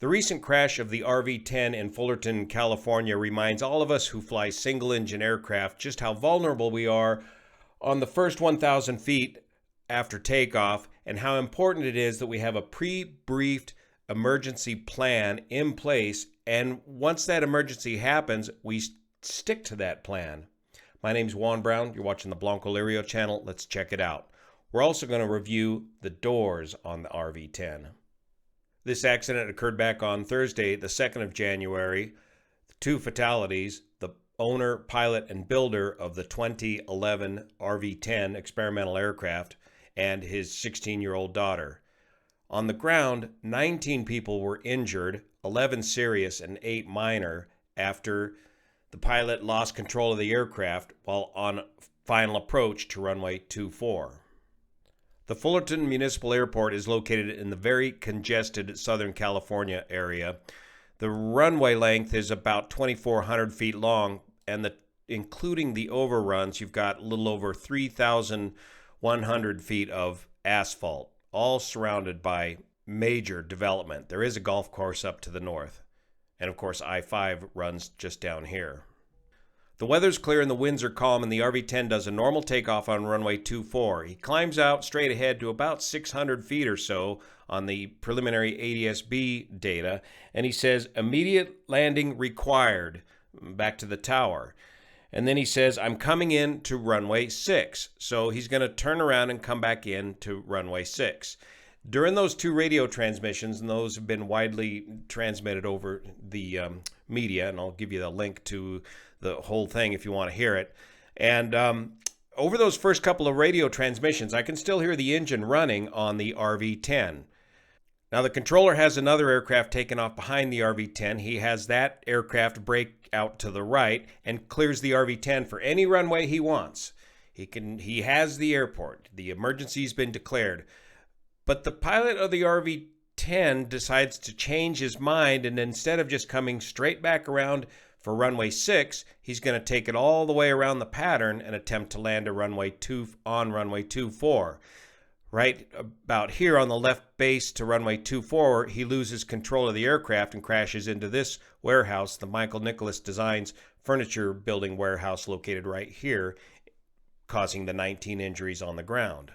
The recent crash of the RV-10 in Fullerton, California reminds all of us who fly single-engine aircraft just how vulnerable we are on the first 1,000 feet after takeoff, and how important it is that we have a pre-briefed emergency plan in place, and once that emergency happens, we stick to that plan. My name's Juan Brown. You're watching the BLANCOLIRIO channel. Let's check it out. We're also going to review the doors on the RV-10. This accident occurred back on Thursday, the 2nd of January. 2 fatalities, the owner, pilot, and builder of the 2011 RV-10 experimental aircraft and his 16-year-old daughter. On the ground, 19 people were injured, 11 serious and 8 minor, after the pilot lost control of the aircraft while on final approach to runway 24. The Fullerton Municipal Airport is located in the very congested Southern California area. The runway length is about 2,400 feet long, and including the overruns, you've got a little over 3,100 feet of asphalt, all surrounded by major development. There is a golf course up to the north, and of course I-5 runs just down here. The weather's clear and the winds are calm, and the RV-10 does a normal takeoff on runway 24. He climbs out straight ahead to about 600 feet or so on the preliminary ADS-B data, and he says, immediate landing required, back to the tower. And then he says, I'm coming in to runway 6. So he's going to turn around and come back in to runway 6. During those 2 radio transmissions, and those have been widely transmitted over the media, and I'll give you the link to the whole thing if you want to hear it. And over those first couple of radio transmissions, I can still hear the engine running on the RV-10. Now, the controller has another aircraft taken off behind the RV-10. He has that aircraft brake out to the right and clears the RV-10 for any runway he wants. He has the airport. The emergency's been declared. But the pilot of the RV-10 decides to change his mind, and instead of just coming straight back around for runway 6, he's going to take it all the way around the pattern and attempt to land on runway 24. Right about here on the left base to runway 24, he loses control of the aircraft and crashes into this warehouse, the Michael Nicholas Designs furniture building warehouse located right here, causing the 19 injuries on the ground.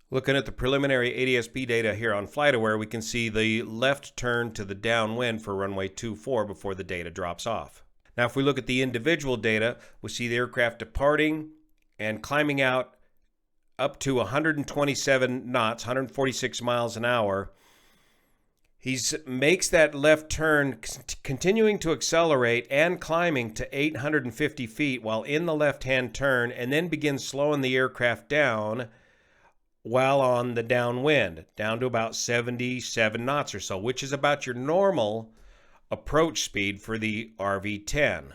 Looking at the preliminary ADS-B data here on FlightAware, we can see the left turn to the downwind for runway 24 before the data drops off. Now, if we look at the individual data, we see the aircraft departing and climbing out up to 127 knots, 146 miles an hour. He makes that left turn, continuing to accelerate and climbing to 850 feet while in the left-hand turn, and then begins slowing the aircraft down while on the downwind, down to about 77 knots or so, which is about your normal approach speed for the RV-10.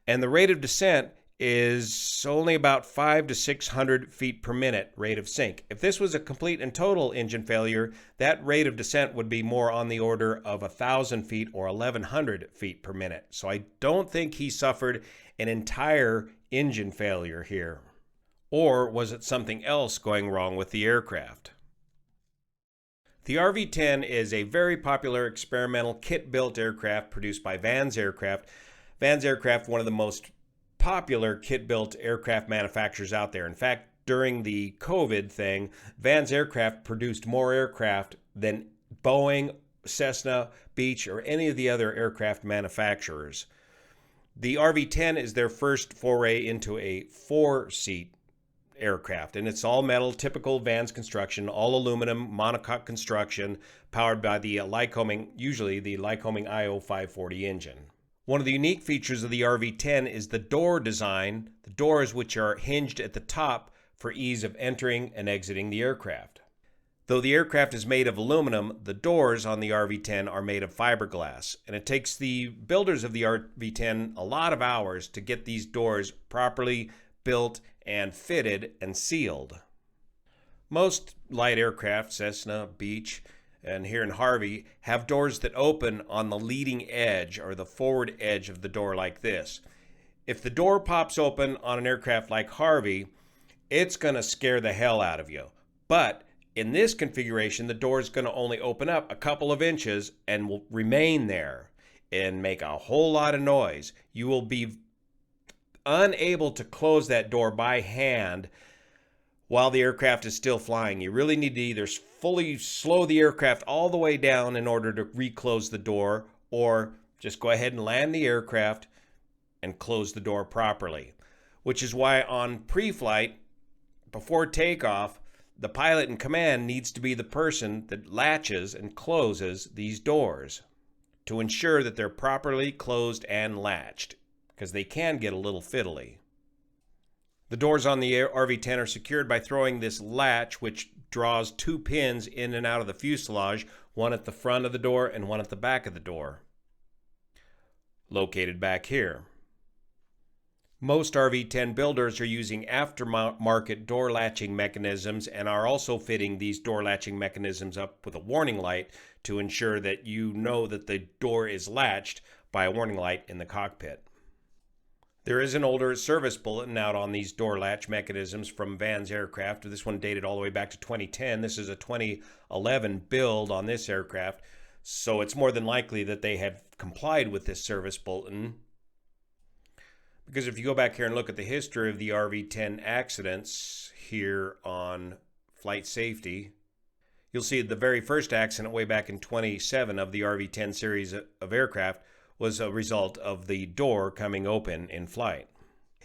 And the rate of descent is only about 500 to 600 feet per minute rate of sink. If this was a complete and total engine failure, that rate of descent would be more on the order of 1,000 feet or 1,100 feet per minute. So I don't think he suffered an entire engine failure here. Or was it something else going wrong with the aircraft? The RV-10 is a very popular experimental kit-built aircraft produced by Vans Aircraft. Vans Aircraft, one of the most popular kit-built aircraft manufacturers out there. In fact, during the COVID thing, Vans Aircraft produced more aircraft than Boeing, Cessna, Beech, or any of the other aircraft manufacturers. The RV-10 is their first foray into a 4-seat aircraft, and it's all metal, typical Vans construction, all aluminum, monocoque construction, powered by the Lycoming, usually the Lycoming IO540 engine. One of the unique features of the RV-10 is the door design, the doors which are hinged at the top for ease of entering and exiting the aircraft. Though the aircraft is made of aluminum, the doors on the RV-10 are made of fiberglass, and it takes the builders of the RV-10 a lot of hours to get these doors properly built and fitted and sealed. Most light aircraft, Cessna, Beech, and here in Harvey, have doors that open on the leading edge or the forward edge of the door like this. If the door pops open on an aircraft like Harvey, it's going to scare the hell out of you. But In this configuration, the door is going to only open up a couple of inches and will remain there and make a whole lot of noise. You will be unable to close that door by hand while the aircraft is still flying. You really need to either fully slow the aircraft all the way down in order to reclose the door, or just go ahead and land the aircraft and close the door properly. Which is why on pre-flight, before takeoff, the pilot in command needs to be the person that latches and closes these doors to ensure that they're properly closed and latched, because they can get a little fiddly. The doors on the RV-10 are secured by throwing this latch, which draws two pins in and out of the fuselage, one at the front of the door and one at the back of the door, located back here. Most RV-10 builders are using aftermarket door latching mechanisms and are also fitting these door latching mechanisms up with a warning light to ensure that you know that the door is latched by a warning light in the cockpit. There is an older service bulletin out on these door latch mechanisms from Van's aircraft. This one dated all the way back to 2010. This is a 2011 build on this aircraft, so it's more than likely that they have complied with this service bulletin. Because if you go back here and look at the history of the RV-10 accidents here on flight safety, you'll see the very first accident way back in 27 of the RV-10 series of aircraft was a result of the door coming open in flight.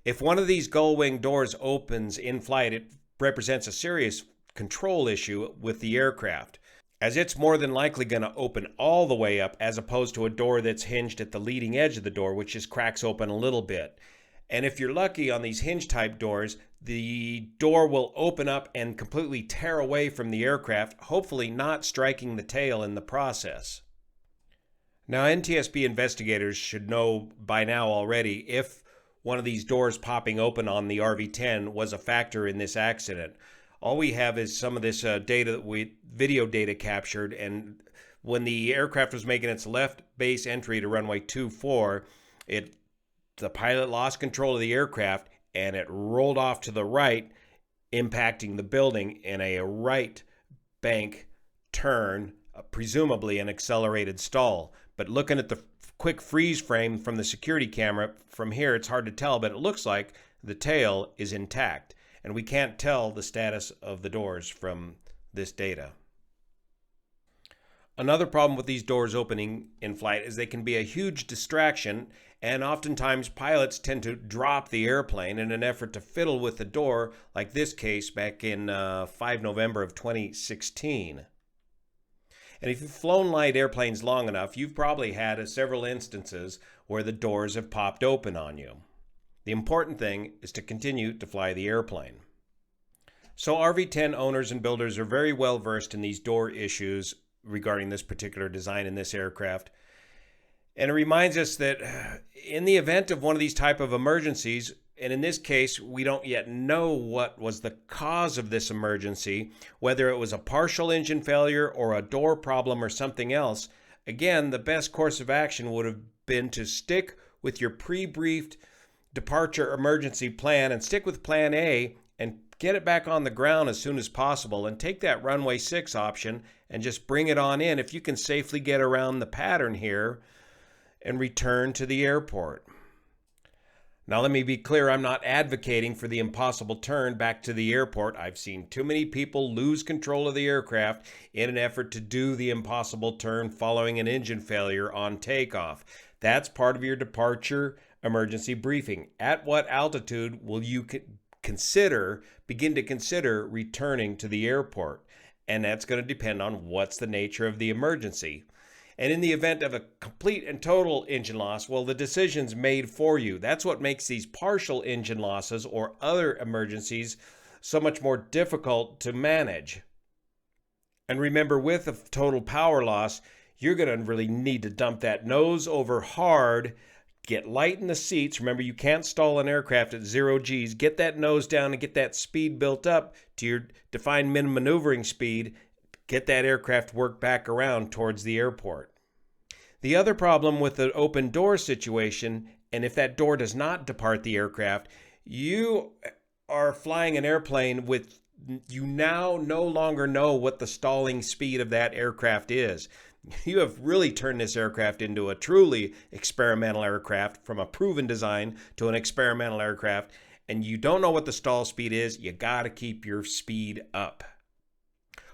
If one of these gull wing doors opens in flight, it represents a serious control issue with the aircraft, as it's more than likely going to open all the way up as opposed to a door that's hinged at the leading edge of the door, which just cracks open a little bit. And if you're lucky on these hinge type doors, the door will open up and completely tear away from the aircraft, hopefully not striking the tail in the process. Now, NTSB investigators should know by now already if one of these doors popping open on the RV-10 was a factor in this accident. All we have is some of this video data captured, and when the aircraft was making its left base entry to runway 24, the pilot lost control of the aircraft and it rolled off to the right, impacting the building in a right bank turn, presumably an accelerated stall. But looking at the quick freeze frame from the security camera from here, it's hard to tell, but it looks like the tail is intact, and we can't tell the status of the doors from this data. Another problem with these doors opening in flight is they can be a huge distraction, and oftentimes pilots tend to drop the airplane in an effort to fiddle with the door, like this case back in 5 November of 2016. And if you've flown light airplanes long enough, you've probably had several instances where the doors have popped open on you. The important thing is to continue to fly the airplane. So RV-10 owners and builders are very well versed in these door issues regarding this particular design in this aircraft. And it reminds us that in the event of one of these type of emergencies, and in this case, we don't yet know what was the cause of this emergency, whether it was a partial engine failure or a door problem or something else. Again, the best course of action would have been to stick with your pre-briefed departure emergency plan and stick with plan A and get it back on the ground as soon as possible, and take that runway 6 option and just bring it on in if you can safely get around the pattern here and return to the airport. Now, let me be clear, I'm not advocating for the impossible turn back to the airport. I've seen too many people lose control of the aircraft in an effort to do the impossible turn following an engine failure on takeoff. That's part of your departure emergency briefing. At what altitude will you begin to consider returning to the airport? And that's going to depend on what's the nature of the emergency. And in the event of a complete and total engine loss, well, the decision's made for you. That's what makes these partial engine losses or other emergencies so much more difficult to manage. And remember, with a total power loss, you're going to really need to dump that nose over hard, get light in the seats. Remember, you can't stall an aircraft at 0 Gs. Get that nose down and get that speed built up to your defined minimum maneuvering speed. Get that aircraft worked back around towards the airport. The other problem with the open door situation, and if that door does not depart the aircraft, you are flying an airplane with You now no longer know what the stalling speed of that aircraft is. You have really turned this aircraft into a truly experimental aircraft, from a proven design to an experimental aircraft, and you don't know what the stall speed is. You got to keep your speed up.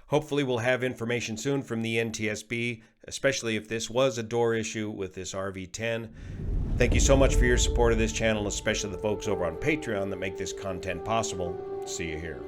Hopefully we'll have information soon from the NTSB, especially if this was a door issue with this RV-10. Thank you so much for your support of this channel, especially the folks over on Patreon that make this content possible. See you here.